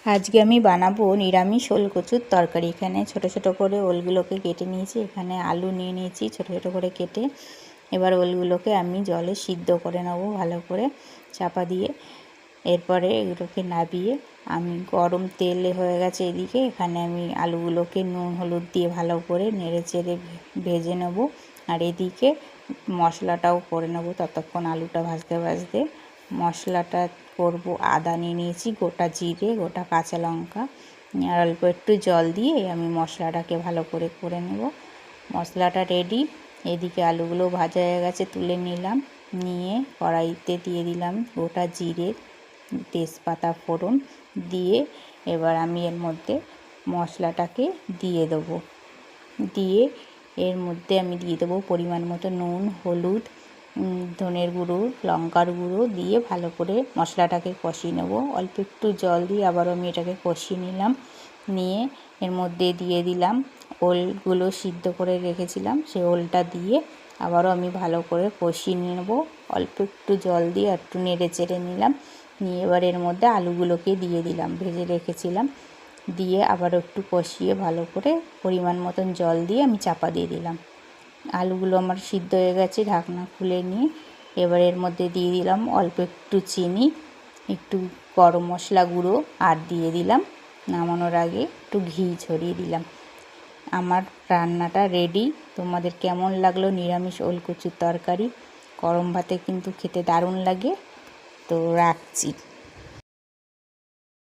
আজকে আমি বানাবো নিরামিষ ওল কচুর তরকারি। এখানে ছোট ছোট করে ওলগুলোকে কেটে নিয়েছি, এখানে আলু নিয়ে নিয়েছি ছোট ছোট করে কেটে। এবার ওলগুলোকে আমি জলে সিদ্ধ করে নেব ভালো করে চাপা দিয়ে। এরপরে এগুলোকে নাবিয়ে আমি গরম তেল হয়ে গেছে এদিকে, এখানে আমি আলুগুলোকে নুন হলুদ দিয়ে ভালো করে নেড়ে চেড়ে ভেজে নেব। আর এদিকে মশলাটাও করে নেব ততক্ষণ আলুটা ভাজতে ভাজতে। মশলাটা করব, আদা নিয়ে নিয়েছি, গোটা জিরে, গোটা কাঁচা লঙ্কা, আর অল্প একটু জল দিয়ে আমি মশলাটাকে ভালো করে করে নেব। মশলাটা রেডি। এদিকে আলুগুলো ভাজা হয়ে গেছে, তুলে নিলাম। নিয়ে কড়াইতে দিয়ে দিলাম গোটা জিরে, তেজপাতা ফোড়ন দিয়ে এবার আমি এর মধ্যে মশলাটাকে দিয়ে দেবো। দিয়ে এর মধ্যে আমি দিয়ে দেবো পরিমাণ মতো নুন, হলুদ, ধনের গুঁড়ো, লঙ্কার গুঁড়ো দিয়ে ভালো করে মশলাটাকে কষিয়ে নেব। অল্প একটু জল দিয়ে আবারও আমি এটাকে কষিয়ে নিলাম। নিয়ে এর মধ্যে দিয়ে দিলাম ওলগুলো সিদ্ধ করে রেখেছিলাম, সেই ওলটা দিয়ে আবারও আমি ভালো করে কষিয়ে নেব। অল্প একটু জল দিয়ে একটু নেড়ে চেড়ে নিলাম। নিয়ে এবার এর মধ্যে আলুগুলোকে দিয়ে দিলাম, ভেজে রেখেছিলাম। দিয়ে আবারও একটু কষিয়ে ভালো করে পরিমাণ মতন জল দিয়ে আমি চাপা দিয়ে দিলাম। আলুগুলো আমার সিদ্ধ হয়ে গেছে, ঢাকনা খুলে নিয়ে এবার এর মধ্যে দিয়ে দিলাম অল্প একটু চিনি, একটু গরম মশলা গুঁড়ো, আর দিয়ে দিলাম নামানোর আগে একটু ঘি ছড়িয়ে দিলাম। আমার রান্নাটা রেডি। তোমাদের কেমন লাগলো নিরামিষ ওল কচুর তরকারি? গরম ভাতে কিন্তু খেতে দারুণ লাগে। তো রাখছি।